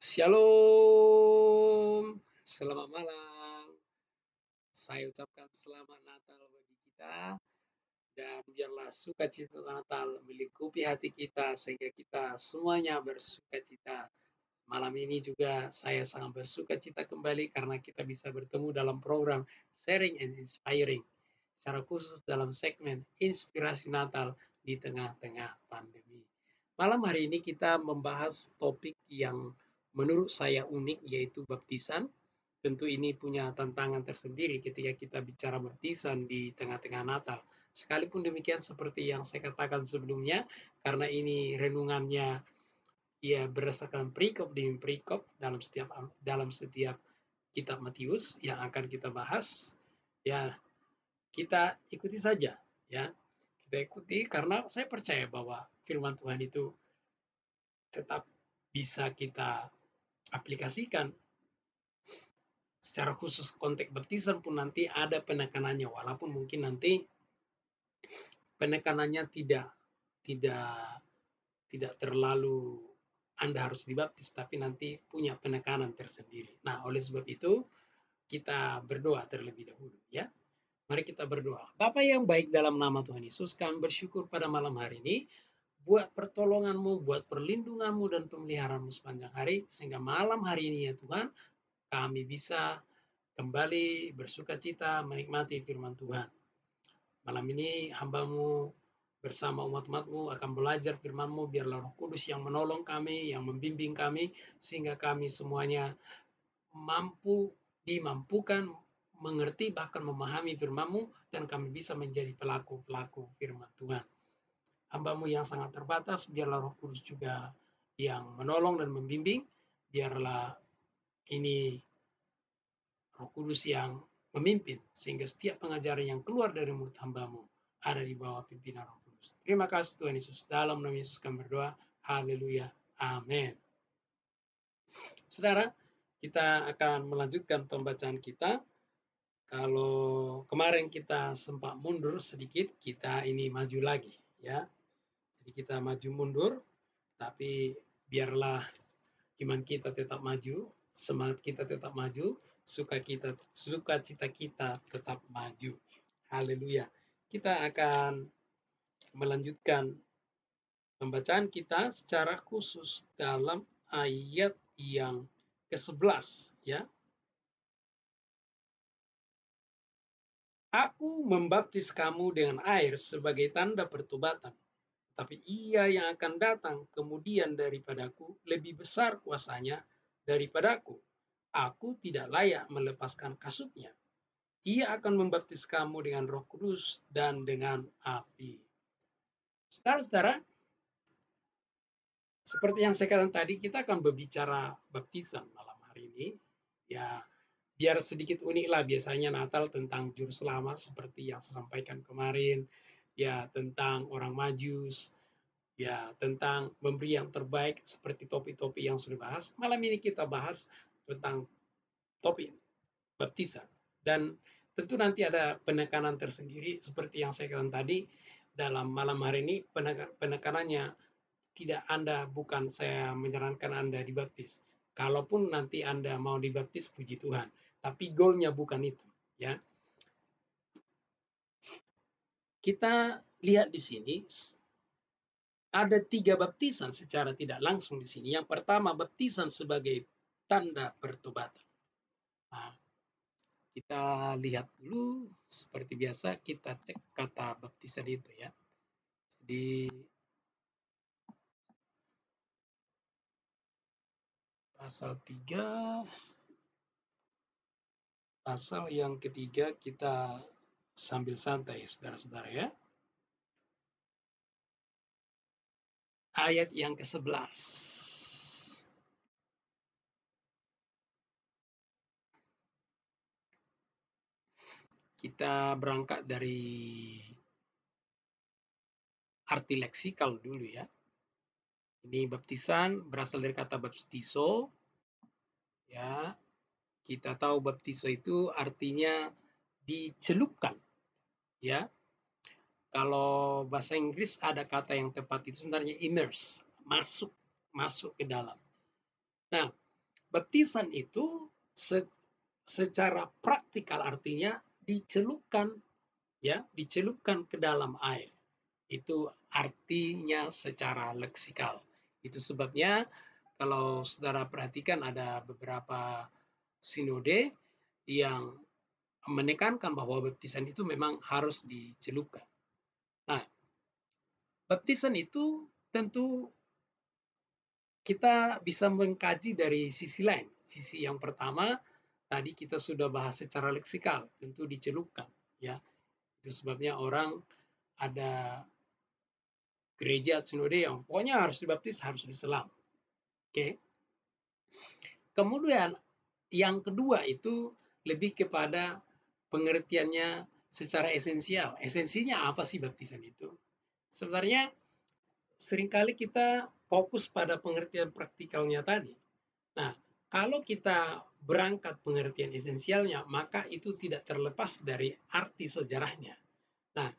Shalom, selamat malam. Saya ucapkan selamat Natal bagi kita dan biarlah sukacita Natal melingkupi hati kita sehingga kita semuanya bersukacita. Malam ini juga saya sangat bersukacita kembali karena kita bisa bertemu dalam program Sharing and Inspiring, secara khusus dalam segmen Inspirasi Natal di tengah-tengah pandemi. Malam hari ini kita membahas topik yang menurut saya unik, yaitu baptisan. Tentu ini punya tantangan tersendiri ketika kita bicara baptisan di tengah-tengah Natal. Sekalipun demikian, seperti yang saya katakan sebelumnya, karena ini renungannya ya berdasarkan perikop demi perikop dalam setiap kitab Matius yang akan kita bahas, ya kita ikuti saja, ya kita ikuti karena saya percaya bahwa firman Tuhan itu tetap bisa kita aplikasikan. Secara khusus konteks baptisan pun nanti ada penekanannya, walaupun mungkin nanti penekanannya tidak tidak terlalu Anda harus dibaptis, tapi nanti punya penekanan tersendiri. Nah, oleh sebab itu kita berdoa terlebih dahulu, ya. Mari kita berdoa. Bapa yang baik, dalam nama Tuhan Yesus, kami bersyukur pada malam hari ini buat pertolongan-Mu, buat perlindungan-Mu dan pemeliharaan-Mu sepanjang hari, sehingga malam hari ini ya Tuhan, kami bisa kembali bersukacita menikmati firman Tuhan. Malam ini hamba-Mu bersama umat-umat-Mu akan belajar firman-Mu, biarlah Roh Kudus yang menolong kami, yang membimbing kami, sehingga kami semuanya dimampukan mengerti bahkan memahami firman-Mu, dan kami bisa menjadi pelaku-pelaku firman Tuhan. Hamba-Mu yang sangat terbatas, biarlah Roh Kudus juga yang menolong dan membimbing, biarlah ini Roh Kudus yang memimpin, sehingga setiap pengajaran yang keluar dari mulut hamba-Mu ada di bawah pimpinan Roh Kudus. Terima kasih Tuhan Yesus. Dalam nama Yesus kami berdoa. Haleluya. Amin. Saudara, kita akan melanjutkan pembacaan kita. Kalau kemarin kita sempat mundur sedikit, kita ini maju lagi, ya. Jadi kita maju mundur, tapi biarlah iman kita tetap maju, semangat kita tetap maju, sukacita kita tetap maju. Haleluya. Kita akan melanjutkan pembacaan kita secara khusus dalam ayat yang ke-11, ya. Aku membaptis kamu dengan air sebagai tanda pertobatan, tapi Ia yang akan datang kemudian daripadaku lebih besar kuasanya daripadaku. Aku tidak layak melepaskan kasutnya. Ia akan membaptis kamu dengan Roh Kudus dan dengan api. Saudara-saudara, seperti yang saya katakan tadi, kita akan berbicara baptisan malam hari ini. Ya, biar sedikit unik lah, biasanya Natal tentang juru selamat seperti yang saya sampaikan kemarin, ya tentang orang Majus, ya tentang memberi yang terbaik seperti topi-topi yang sudah bahas. Malam ini kita bahas tentang topi baptisan, dan tentu nanti ada penekanan tersendiri seperti yang saya katakan tadi. Dalam malam hari ini penekanannya bukan saya menyarankan Anda dibaptis. Kalaupun nanti Anda mau dibaptis, puji Tuhan, tapi goalnya bukan itu, ya. Kita lihat di sini ada 3 baptisan secara tidak langsung di sini. Yang pertama, baptisan sebagai tanda pertobatan. Nah, kita lihat dulu, seperti biasa kita cek kata baptisan itu, ya. Di pasal 3, pasal yang ketiga, kita sambil santai, saudara-saudara, ya. Ayat yang ke-11. Kita berangkat dari arti leksikal dulu, ya. Ini baptisan berasal dari kata baptizo, ya. Kita tahu baptizo itu artinya dicelupkan, ya. Kalau bahasa Inggris ada kata yang tepat itu sebenarnya immerse, masuk ke dalam. Nah, baptisan itu secara praktikal artinya dicelupkan, ya, dicelupkan ke dalam air. Itu artinya secara leksikal. Itu sebabnya kalau saudara perhatikan ada beberapa sinode yang menekankan bahwa baptisan itu memang harus dicelupkan. Nah, baptisan itu tentu kita bisa mengkaji dari sisi lain. Sisi yang pertama, tadi kita sudah bahas secara leksikal, tentu dicelupkan. Ya, itu sebabnya orang ada gereja sinode yang pokoknya harus dibaptis, harus diselam. Oke. Kemudian yang kedua itu lebih kepada pengertiannya secara esensial. Esensinya apa sih baptisan itu? Sebenarnya seringkali kita fokus pada pengertian praktikalnya tadi. Nah, kalau kita berangkat pengertian esensialnya, maka itu tidak terlepas dari arti sejarahnya. Nah,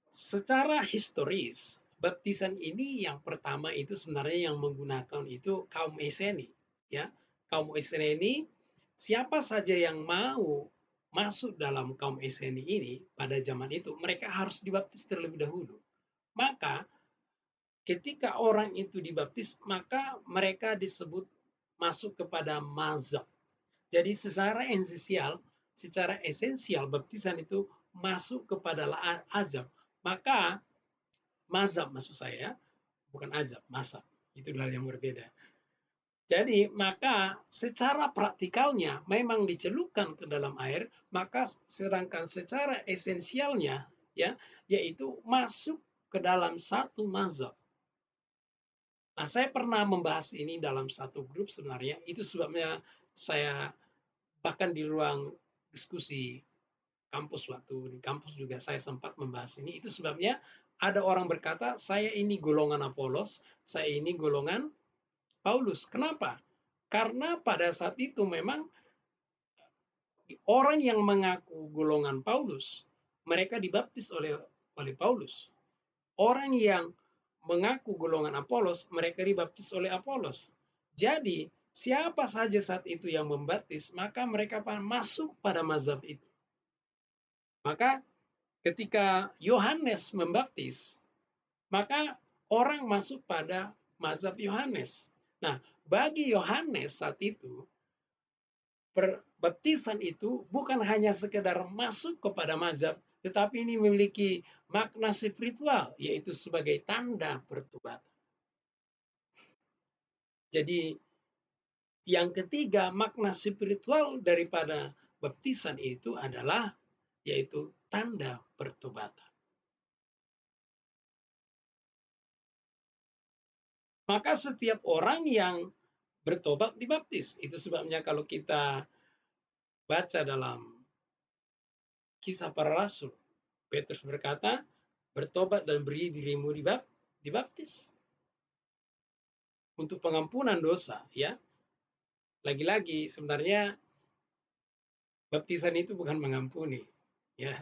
secara historis, baptisan ini yang pertama itu sebenarnya yang menggunakan itu kaum Eseni. Ya, kaum Eseni, siapa saja yang mau masuk dalam kaum Eseni ini pada zaman itu, mereka harus dibaptis terlebih dahulu. Maka ketika orang itu dibaptis, maka mereka disebut masuk kepada mazhab. Jadi secara esensial baptisan itu masuk kepada azab. Maka mazhab maksud saya, bukan azab, mazhab. Itu dua hal yang berbeda. Jadi maka secara praktikalnya memang dicelupkan ke dalam air, maka sedangkan secara esensialnya ya yaitu masuk ke dalam satu mazhab. Nah, saya pernah membahas ini dalam satu grup sebenarnya. Itu sebabnya saya bahkan di ruang diskusi kampus, waktu di kampus juga saya sempat membahas ini. Itu sebabnya ada orang berkata, saya ini golongan Apolos, saya ini golongan Paulus. Kenapa? Karena pada saat itu memang orang yang mengaku golongan Paulus, mereka dibaptis oleh Paulus. Orang yang mengaku golongan Apolos, mereka dibaptis oleh Apolos. Jadi, siapa saja saat itu yang membaptis, maka mereka masuk pada mazhab itu. Maka ketika Yohanes membaptis, maka orang masuk pada mazhab Yohanes. Nah, bagi Yohanes saat itu, baptisan itu bukan hanya sekedar masuk kepada mazhab, tetapi ini memiliki makna spiritual, yaitu sebagai tanda pertobatan. Jadi yang ketiga, makna spiritual daripada baptisan itu adalah yaitu tanda pertobatan. Maka setiap orang yang bertobat dibaptis. Itu sebabnya kalau kita baca dalam Kisah Para Rasul, Petrus berkata, bertobat dan beri dirimu dibaptis untuk pengampunan dosa, ya. Lagi-lagi sebenarnya baptisan itu bukan mengampuni, ya.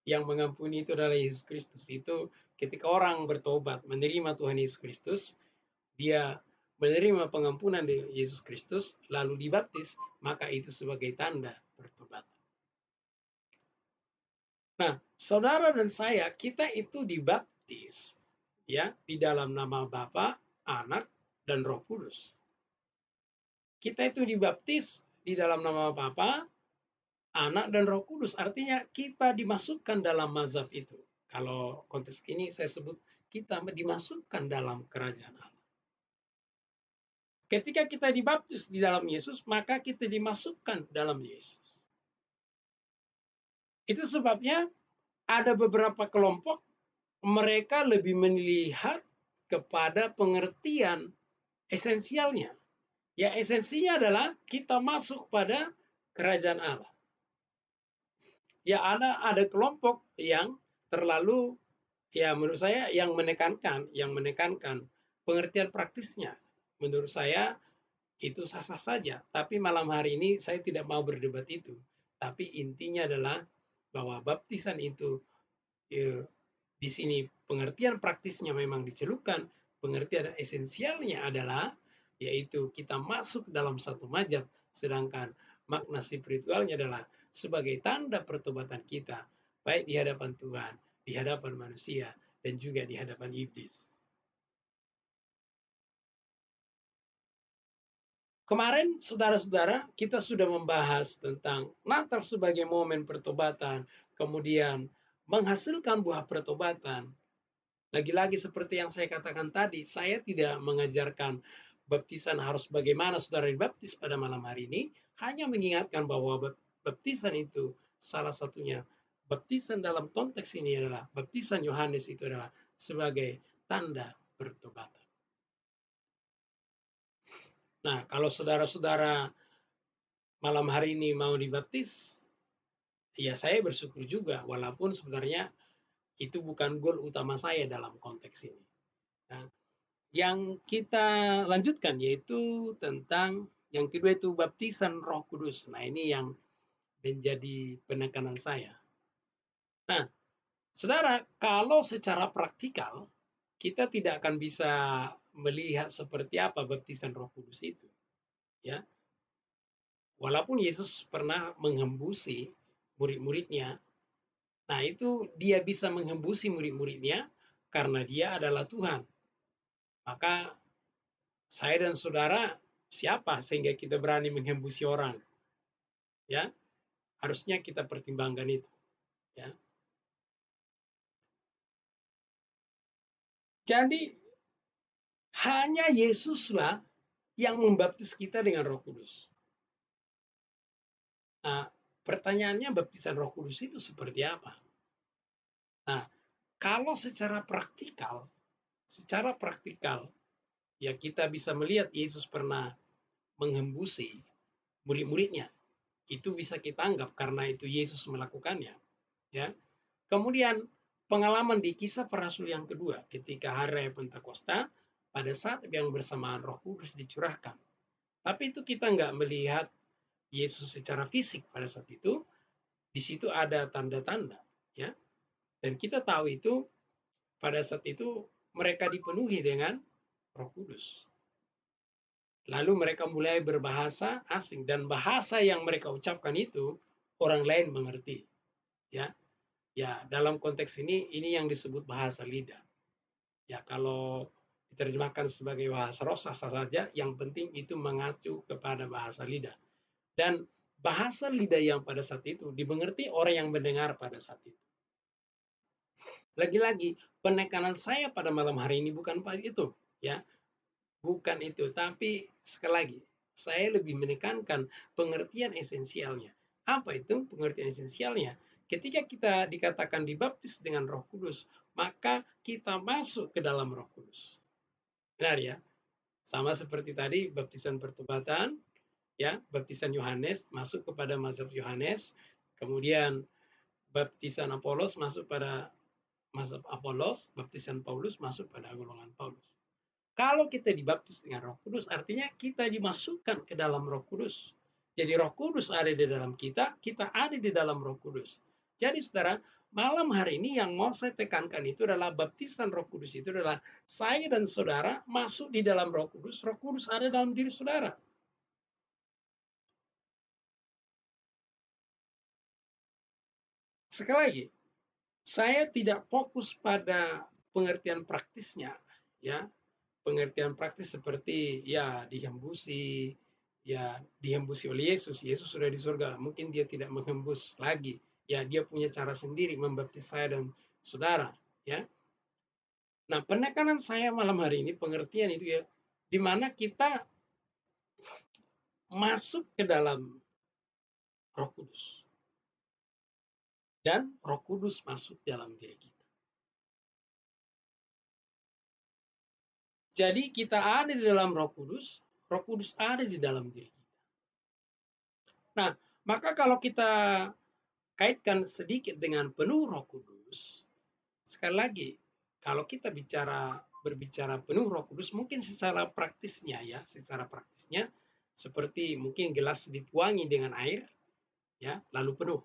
Yang mengampuni itu adalah Yesus Kristus. Itu ketika orang bertobat, menerima Tuhan Yesus Kristus, dia menerima pengampunan dari Yesus Kristus, lalu dibaptis, maka itu sebagai tanda pertobatan. Nah, saudara dan saya, kita itu dibaptis ya di dalam nama Bapa, Anak, dan Roh Kudus. Kita itu dibaptis di dalam nama Bapa, Anak, dan Roh Kudus. Artinya kita dimasukkan dalam mazhab itu. Kalau konteks ini saya sebut kita dimasukkan dalam kerajaan Allah. Ketika kita dibaptis di dalam Yesus, maka kita dimasukkan dalam Yesus. Itu sebabnya ada beberapa kelompok mereka lebih melihat kepada pengertian esensialnya. Ya, esensinya adalah kita masuk pada kerajaan Allah. Ya, ada kelompok yang terlalu, ya menurut saya yang menekankan pengertian praktisnya. Menurut saya itu sah-sah saja. Tapi malam hari ini saya tidak mau berdebat itu. Tapi intinya adalah bahwa baptisan itu di sini pengertian praktisnya memang dicelupkan, pengertian esensialnya adalah yaitu kita masuk dalam satu majap, sedangkan makna spiritualnya adalah sebagai tanda pertobatan kita, baik di hadapan Tuhan, di hadapan manusia, dan juga di hadapan iblis. Kemarin, saudara-saudara, kita sudah membahas tentang Natal sebagai momen pertobatan, kemudian menghasilkan buah pertobatan. Lagi-lagi seperti yang saya katakan tadi, saya tidak mengajarkan baptisan harus bagaimana saudara dibaptis pada malam hari ini, hanya mengingatkan bahwa baptisan itu salah satunya. Baptisan dalam konteks ini adalah, baptisan Yohanes itu adalah sebagai tanda pertobatan. Nah, kalau saudara-saudara malam hari ini mau dibaptis, ya saya bersyukur juga, walaupun sebenarnya itu bukan goal utama saya dalam konteks ini. Nah, yang kita lanjutkan yaitu tentang yang kedua itu baptisan Roh Kudus. Nah, ini yang menjadi penekanan saya. Nah, saudara, kalau secara praktikal kita tidak akan bisa melihat seperti apa baptisan Roh Kudus itu, ya. Walaupun Yesus pernah menghembusi murid-muridnya, nah itu dia bisa menghembusi murid-muridnya karena dia adalah Tuhan. Maka saya dan saudara siapa sehingga kita berani menghembusi orang? Ya, harusnya kita pertimbangkan itu, ya. Jadi hanya Yesuslah yang membaptis kita dengan Roh Kudus. Nah, pertanyaannya baptisan Roh Kudus itu seperti apa? Nah, kalau secara praktikal ya kita bisa melihat Yesus pernah menghembusi murid-muridnya. Itu bisa kita anggap karena itu Yesus melakukannya, ya. Kemudian pengalaman di Kisah para Rasul yang kedua ketika hari raya Pentakosta pada saat yang bersamaan Roh Kudus dicurahkan. Tapi itu kita nggak melihat Yesus secara fisik pada saat itu. Di situ ada tanda-tanda, ya. Dan kita tahu itu pada saat itu mereka dipenuhi dengan Roh Kudus. Lalu mereka mulai berbahasa asing dan bahasa yang mereka ucapkan itu orang lain mengerti, ya. Ya, dalam konteks ini yang disebut bahasa lidah. Ya, kalau diterjemahkan sebagai bahasa roh sah saja, yang penting itu mengacu kepada bahasa lidah. Dan bahasa lidah yang pada saat itu dimengerti orang yang mendengar pada saat itu. Lagi-lagi, penekanan saya pada malam hari ini bukan pada itu, ya. Bukan itu, tapi sekali lagi, saya lebih menekankan pengertian esensialnya. Apa itu pengertian esensialnya? Ketika kita dikatakan dibaptis dengan Roh Kudus, maka kita masuk ke dalam Roh Kudus. Benar ya? Sama seperti tadi baptisan pertobatan, ya, baptisan Yohanes masuk kepada mazhab Yohanes, kemudian baptisan Apolos masuk pada mazhab Apolos, baptisan Paulus masuk pada golongan Paulus. Kalau kita dibaptis dengan Roh Kudus, artinya kita dimasukkan ke dalam Roh Kudus. Jadi Roh Kudus ada di dalam kita, kita ada di dalam Roh Kudus. Jadi saudara, malam hari ini yang mau saya tekankan itu adalah baptisan Roh Kudus itu adalah saya dan saudara masuk di dalam Roh Kudus ada dalam diri saudara. Sekali lagi, saya tidak fokus pada pengertian praktisnya, ya. Pengertian praktis seperti ya dihembusi oleh Yesus. Yesus sudah di surga, mungkin dia tidak menghembus lagi. Ya, dia punya cara sendiri membaptis saya dan saudara, ya. Nah, penekanan saya malam hari ini pengertian itu ya, di mana kita masuk ke dalam Roh Kudus dan Roh Kudus masuk dalam diri kita. Jadi kita ada di dalam Roh Kudus ada di dalam diri kita. Nah, maka kalau kita kaitkan sedikit dengan penuh Roh Kudus, sekali lagi, kalau kita berbicara penuh Roh Kudus, mungkin secara praktisnya seperti mungkin gelas dituangi dengan air, ya, lalu penuh.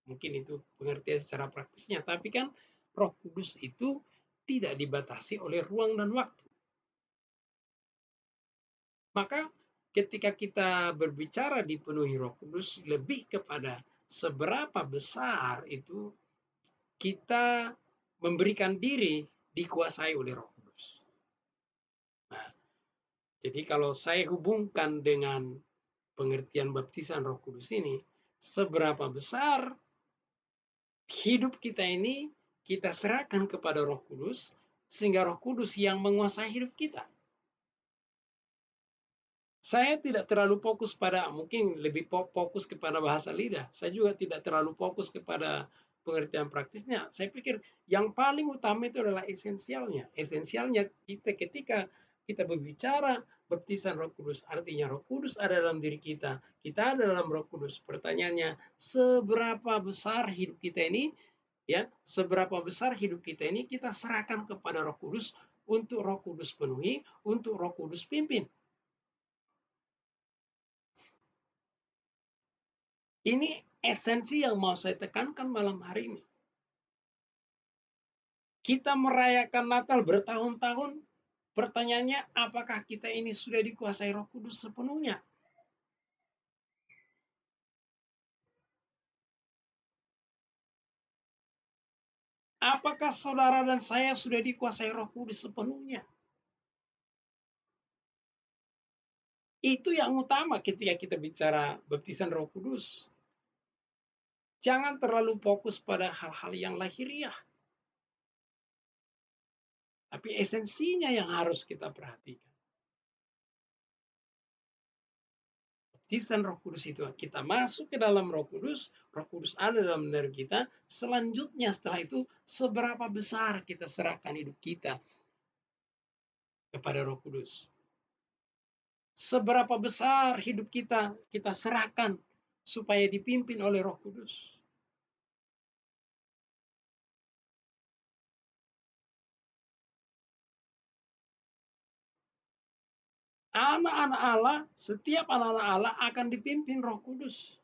Mungkin itu pengertian secara praktisnya, tapi kan Roh Kudus itu tidak dibatasi oleh ruang dan waktu. Maka ketika kita berbicara dipenuhi Roh Kudus, lebih kepada seberapa besar itu kita memberikan diri dikuasai oleh Roh Kudus. Nah, jadi kalau saya hubungkan dengan pengertian baptisan Roh Kudus ini, seberapa besar hidup kita ini kita serahkan kepada Roh Kudus, sehingga Roh Kudus yang menguasai hidup kita. Saya tidak terlalu fokus pada, mungkin lebih fokus kepada bahasa lidah. Saya juga tidak terlalu fokus kepada pengertian praktisnya. Saya pikir yang paling utama itu adalah esensialnya. Esensialnya kita ketika kita berbicara baptisan Roh Kudus, artinya Roh Kudus ada dalam diri kita. Kita ada dalam Roh Kudus. Pertanyaannya, seberapa besar hidup kita ini, ya, seberapa besar hidup kita ini kita serahkan kepada Roh Kudus untuk Roh Kudus penuhi, untuk Roh Kudus pimpin. Ini esensi yang mau saya tekankan malam hari ini. Kita merayakan Natal bertahun-tahun, pertanyaannya apakah kita ini sudah dikuasai Roh Kudus sepenuhnya? Apakah saudara dan saya sudah dikuasai Roh Kudus sepenuhnya? Itu yang utama ketika kita bicara baptisan Roh Kudus. Jangan terlalu fokus pada hal-hal yang lahiriah. Tapi esensinya yang harus kita perhatikan. Baptisan Roh Kudus itu kita masuk ke dalam Roh Kudus ada dalam diri kita. Selanjutnya setelah itu, seberapa besar kita serahkan hidup kita kepada Roh Kudus. Seberapa besar hidup kita serahkan supaya dipimpin oleh Roh Kudus. Anak-anak Allah, setiap anak-anak Allah akan dipimpin Roh Kudus.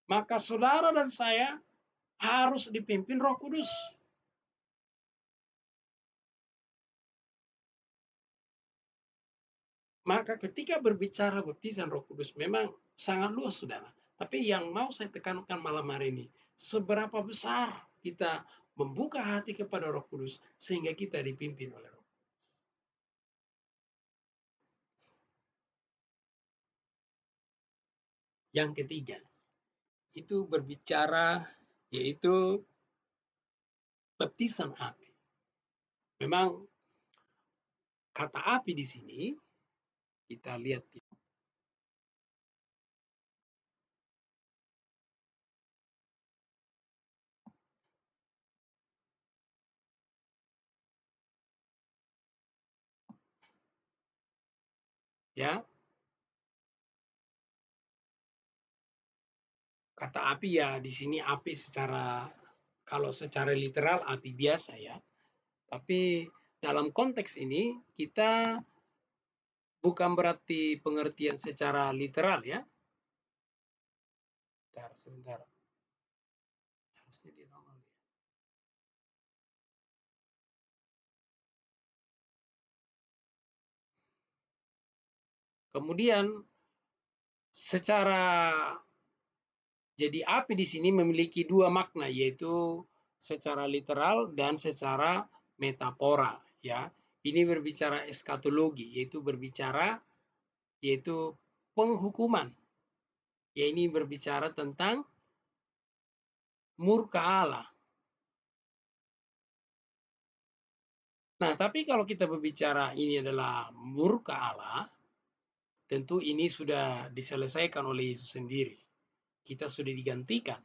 Maka saudara dan saya harus dipimpin Roh Kudus. Maka ketika berbicara baptisan Roh Kudus memang sangat luas, saudara. Tapi yang mau saya tekankan malam hari ini, seberapa besar kita membuka hati kepada Roh Kudus sehingga kita dipimpin oleh Roh. Yang ketiga, itu berbicara yaitu baptisan api. Memang kata api di sini kita lihat ya. Kata api ya di sini api kalau secara literal api biasa ya. Tapi dalam konteks ini kita bukan berarti pengertian secara literal ya. Sebentar. Harusnya di nongol ya. Kemudian secara jadi api di sini memiliki dua makna, yaitu secara literal dan secara metafora ya. Ini berbicara eskatologi, yaitu penghukuman. Ya, ini berbicara tentang murka Allah. Nah, tapi kalau kita berbicara ini adalah murka Allah, tentu ini sudah diselesaikan oleh Yesus sendiri. Kita sudah digantikan.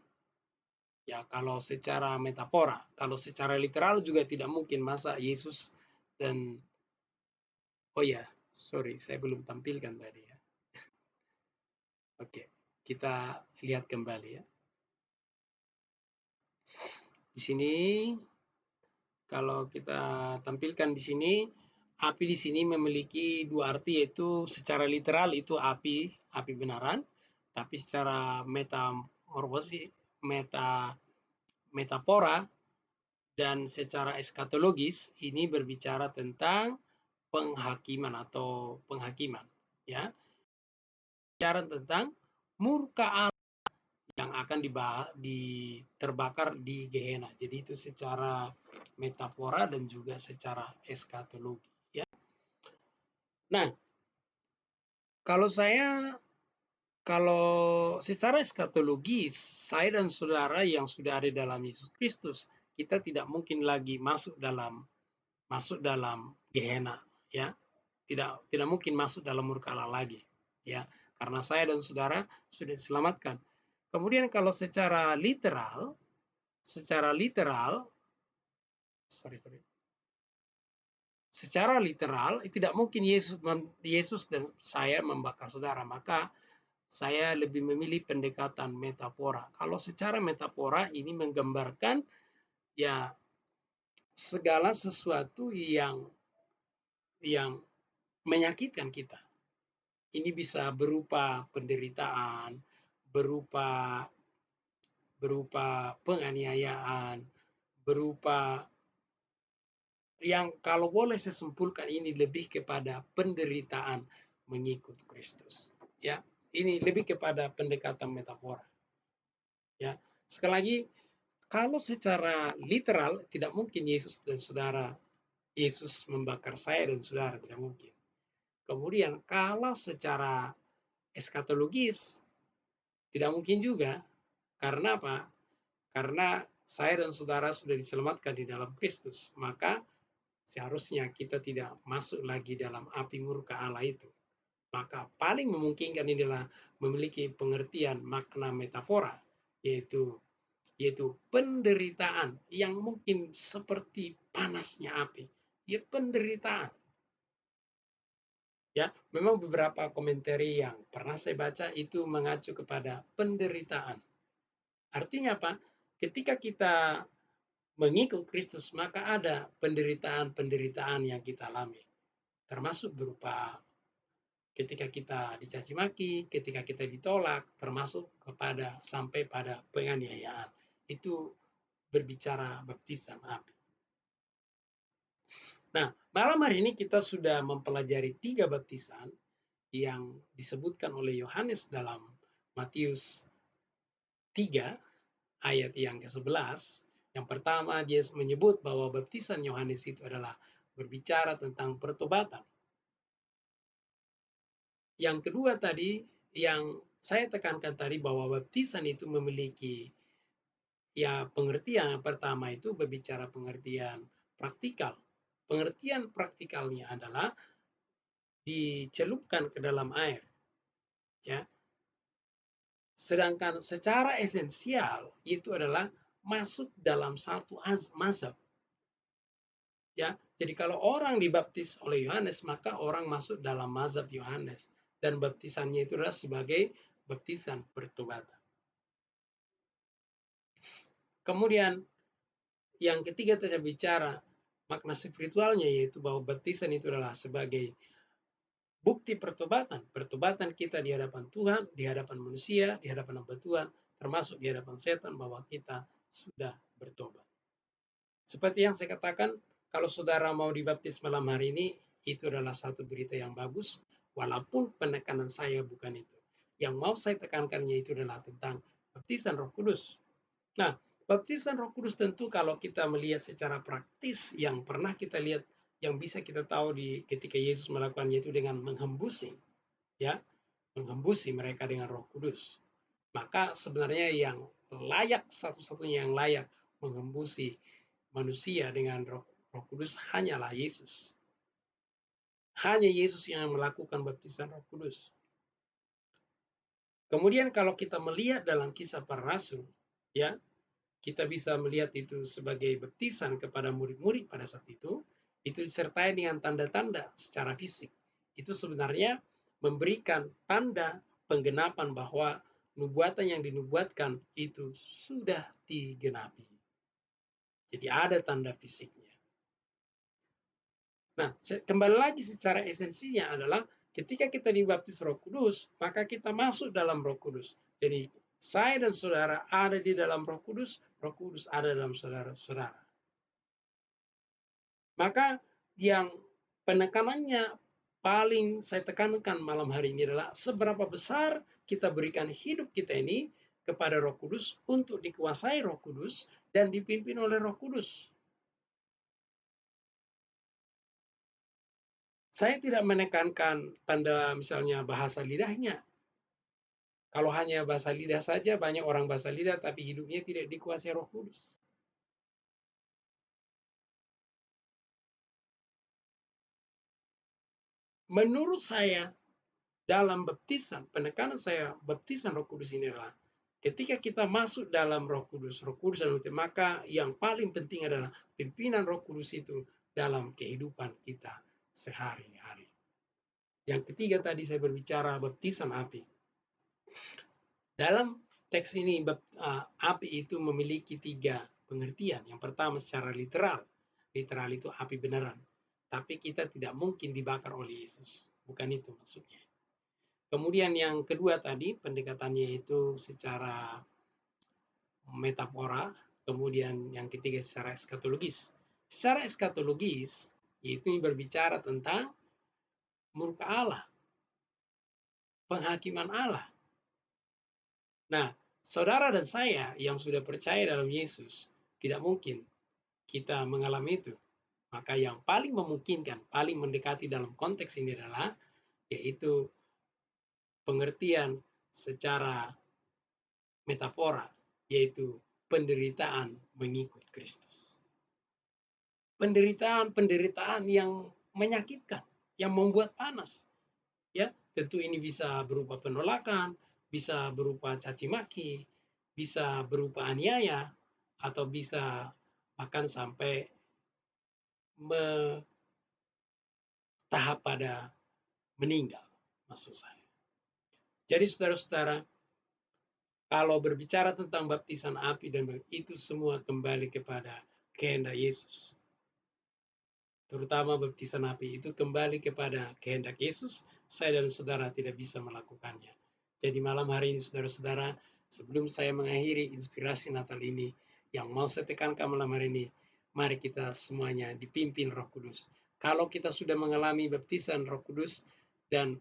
Ya, kalau secara metafora, kalau secara literal juga tidak mungkin, masa Yesus dan oh ya, sorry, saya belum tampilkan tadi ya. Oke, kita lihat kembali ya. Di sini kalau kita tampilkan di sini, api di sini memiliki dua arti, yaitu secara literal itu api benaran, tapi secara metafora dan secara eskatologis ini berbicara tentang penghakiman atau penghakiman, ya. Bicara tentang murka Allah yang akan terbakar di Gehenna. Jadi itu secara metafora dan juga secara eskatologi, ya. Nah, kalau secara eskatologi, saya dan saudara yang sudah ada dalam Yesus Kristus, kita tidak mungkin lagi masuk dalam Gehenna, ya. Tidak mungkin masuk dalam murka Allah lagi, ya. Karena saya dan saudara sudah diselamatkan. Kemudian kalau secara literal, sorry, secara literal tidak mungkin Yesus dan saya membakar saudara, maka saya lebih memilih pendekatan metafora. Kalau secara metafora ini menggambarkan ya segala sesuatu yang menyakitkan kita. Ini bisa berupa penderitaan, berupa penganiayaan, berupa yang kalau boleh saya simpulkan ini lebih kepada penderitaan mengikut Kristus. Ya, ini lebih kepada pendekatan metafora. Ya, sekali lagi, kalau secara literal tidak mungkin Yesus membakar saya dan saudara, tidak mungkin. Kemudian kalau secara eskatologis tidak mungkin juga. Karena apa? Karena saya dan saudara sudah diselamatkan di dalam Kristus, maka seharusnya kita tidak masuk lagi dalam api murka Allah itu. Maka paling memungkinkan adalah memiliki pengertian makna metafora, yaitu penderitaan yang mungkin seperti panasnya api. Ya, penderitaan. Ya, memang beberapa komentar yang pernah saya baca itu mengacu kepada penderitaan. Artinya apa? Ketika kita mengikut Kristus, maka ada penderitaan-penderitaan yang kita alami. Termasuk berupa ketika kita dicaci maki, ketika kita ditolak, termasuk sampai pada penganiayaan. Itu berbicara baptisan api. Nah, malam hari ini kita sudah mempelajari 3 baptisan yang disebutkan oleh Yohanes dalam Matius 3 ayat yang ke-11. Yang pertama, dia menyebut bahwa baptisan Yohanes itu adalah berbicara tentang pertobatan. Yang kedua tadi, yang saya tekankan tadi bahwa baptisan itu memiliki pengertian. Yang pertama itu berbicara pengertian praktikal. Pengertian praktikalnya adalah dicelupkan ke dalam air, ya. Sedangkan secara esensial itu adalah masuk dalam satu mazhab. Ya, jadi kalau orang dibaptis oleh Yohanes, maka orang masuk dalam mazhab Yohanes, dan baptisannya itu adalah sebagai baptisan pertobatan. Kemudian yang ketiga saya bicara makna spiritualnya, yaitu bahwa baptisan itu adalah sebagai bukti pertobatan. Pertobatan kita di hadapan Tuhan, di hadapan manusia, di hadapan hamba Tuhan, termasuk di hadapan setan, bahwa kita sudah bertobat. Seperti yang saya katakan, kalau saudara mau dibaptis malam hari ini, itu adalah satu berita yang bagus, walaupun penekanan saya bukan itu. Yang mau saya tekankannya itu adalah tentang baptisan Roh Kudus. Nah, baptisan Roh Kudus tentu kalau kita melihat secara praktis, yang pernah kita lihat, yang bisa kita tahu ketika Yesus melakukannya itu dengan menghembusi, ya, menghembusi mereka dengan Roh Kudus. Maka sebenarnya yang layak, satu-satunya yang layak menghembusi manusia dengan Roh Kudus hanyalah Yesus. Hanya Yesus yang melakukan baptisan Roh Kudus. Kemudian kalau kita melihat dalam Kisah Para Rasul, ya, kita bisa melihat itu sebagai baptisan kepada murid-murid pada saat itu disertai dengan tanda-tanda secara fisik. Itu sebenarnya memberikan tanda penggenapan bahwa nubuatan yang dinubuatkan itu sudah digenapi. Jadi ada tanda fisiknya. Nah, kembali lagi secara esensinya adalah ketika kita dibaptis Roh Kudus, maka kita masuk dalam Roh Kudus. Jadi saya dan saudara ada di dalam Roh Kudus ada dalam saudara-saudara. Maka yang penekanannya paling saya tekankan malam hari ini adalah seberapa besar kita berikan hidup kita ini kepada Roh Kudus untuk dikuasai Roh Kudus dan dipimpin oleh Roh Kudus. Saya tidak menekankan tanda misalnya bahasa lidahnya. Kalau hanya bahasa lidah saja, banyak orang bahasa lidah tapi hidupnya tidak dikuasai Roh Kudus. Menurut saya, dalam baptisan, penekanan saya baptisan Roh Kudus ini adalah ketika kita masuk dalam Roh Kudus maka yang paling penting adalah pimpinan Roh Kudus itu dalam kehidupan kita sehari-hari. Yang ketiga tadi saya berbicara baptisan api. Dalam teks ini api itu memiliki 3 pengertian. Yang pertama secara literal. Literal itu api beneran. Tapi kita tidak mungkin dibakar oleh Yesus. Bukan itu maksudnya. Kemudian yang kedua tadi pendekatannya itu secara metafora. Kemudian yang ketiga secara eskatologis. Secara eskatologis itu berbicara tentang murka Allah. Penghakiman Allah. Nah, saudara dan saya yang sudah percaya dalam Yesus, tidak mungkin kita mengalami itu. Maka yang paling memungkinkan, paling mendekati dalam konteks ini adalah yaitu pengertian secara metafora, yaitu penderitaan mengikut Kristus. Penderitaan yang menyakitkan, yang membuat panas. Ya, tentu ini bisa berupa penolakan, bisa berupa caci maki, bisa berupa aniaya, atau bisa bahkan sampai tahap pada meninggal, maksud saya. Jadi saudara-saudara, kalau berbicara tentang baptisan api dan itu semua kembali kepada kehendak Yesus. Terutama baptisan api itu kembali kepada kehendak Yesus, saya dan saudara tidak bisa melakukannya. Jadi malam hari ini saudara-saudara, sebelum saya mengakhiri inspirasi Natal ini, yang mau saya tekankan malam hari ini, mari kita semuanya dipimpin Roh Kudus. Kalau kita sudah mengalami baptisan Roh Kudus, dan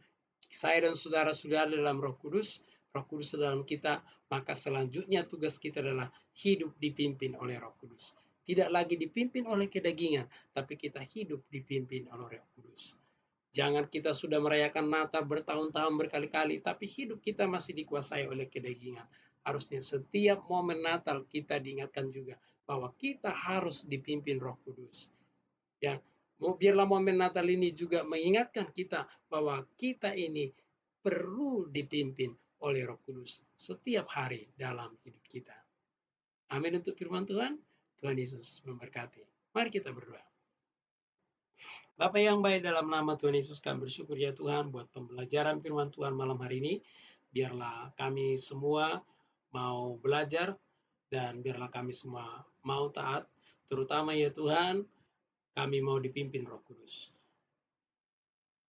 saya dan saudara sudah ada dalam Roh Kudus dalam kita, maka selanjutnya tugas kita adalah hidup dipimpin oleh Roh Kudus. Tidak lagi dipimpin oleh kedagingan, tapi kita hidup dipimpin oleh Roh Kudus. Jangan kita sudah merayakan Natal bertahun-tahun berkali-kali, tapi hidup kita masih dikuasai oleh kedagingan. Harusnya setiap momen Natal kita diingatkan juga bahwa kita harus dipimpin Roh Kudus. Ya, biarlah momen Natal ini juga mengingatkan kita bahwa kita ini perlu dipimpin oleh Roh Kudus setiap hari dalam hidup kita. Amin untuk firman Tuhan. Tuhan Yesus memberkati. Mari kita berdoa. Bapa yang baik, dalam nama Tuhan Yesus kami bersyukur ya Tuhan buat pembelajaran firman Tuhan malam hari ini. Biarlah kami semua mau belajar dan biarlah kami semua mau taat. Terutama ya Tuhan, kami mau dipimpin Roh Kudus.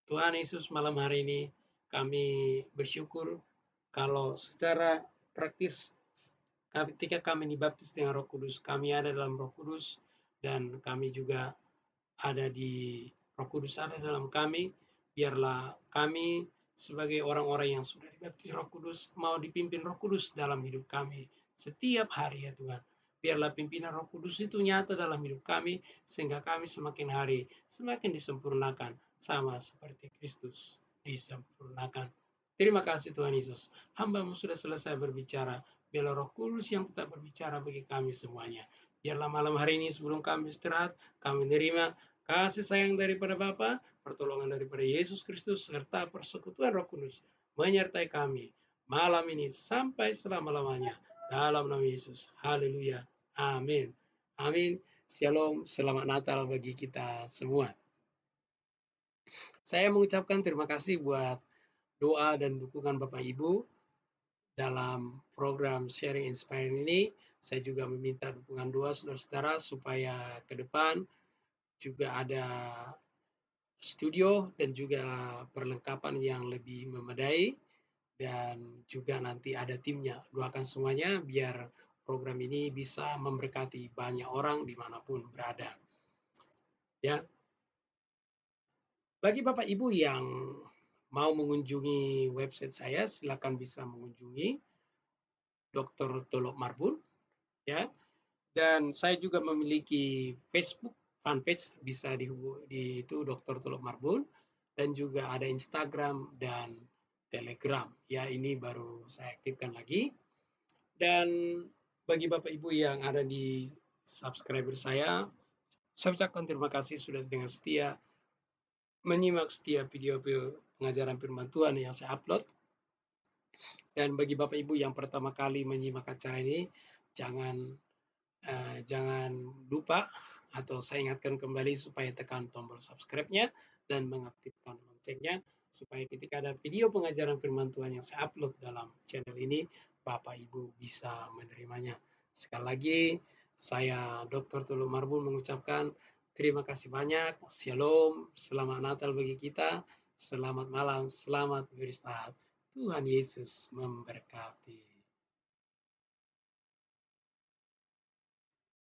Tuhan Yesus, malam hari ini kami bersyukur kalau secara praktis ketika kami dibaptis dengan Roh Kudus, kami ada dalam Roh Kudus dan kami juga ada di Roh Kudus ada dalam kami. Biarlah kami sebagai orang-orang yang sudah dibaptis Roh Kudus mau dipimpin Roh Kudus dalam hidup kami setiap hari ya Tuhan. Biarlah pimpinan Roh Kudus itu nyata dalam hidup kami sehingga kami semakin hari semakin disempurnakan sama seperti Kristus disempurnakan. Terima kasih Tuhan Yesus. Hamba-Mu sudah selesai berbicara. Biarlah Roh Kudus yang tetap berbicara bagi kami semuanya. Biarlah malam hari ini sebelum kami istirahat, kami menerima kasih sayang daripada Bapa, pertolongan daripada Yesus Kristus, serta persekutuan Roh Kudus menyertai kami malam ini sampai selama-lamanya. Dalam nama Yesus. Haleluya. Amin. Amin. Shalom. Selamat Natal bagi kita semua. Saya mengucapkan terima kasih buat doa dan dukungan Bapak Ibu dalam program Sharing Inspiring ini. Saya juga meminta dukungan doa saudara-saudara supaya ke depan juga ada studio dan juga perlengkapan yang lebih memadai dan juga nanti ada timnya. Doakan semuanya biar program ini bisa memberkati banyak orang dimanapun berada. Ya, Bagi Bapak Ibu yang mau mengunjungi website saya, silakan bisa mengunjungi Dr. Tolok Marbun, ya. Dan saya juga memiliki Facebook fanpage, bisa di itu Dr. Tolok Marbun, dan juga ada Instagram dan Telegram. Ya, ini baru saya aktifkan lagi. Dan bagi Bapak Ibu yang ada di subscriber saya ucapkan terima kasih sudah dengan setia menyimak setiap video-video pengajaran firman Tuhan yang saya upload. Dan bagi Bapak Ibu yang pertama kali menyimak acara ini, jangan jangan lupa atau saya ingatkan kembali supaya tekan tombol subscribe-nya dan mengaktifkan loncengnya supaya ketika ada video pengajaran firman Tuhan yang saya upload dalam channel ini, Bapak Ibu bisa menerimanya. Sekali lagi, saya Dr. Tulu Marbun mengucapkan terima kasih banyak. Shalom, selamat Natal bagi kita. Selamat malam, selamat beristirahat. Tuhan Yesus memberkati.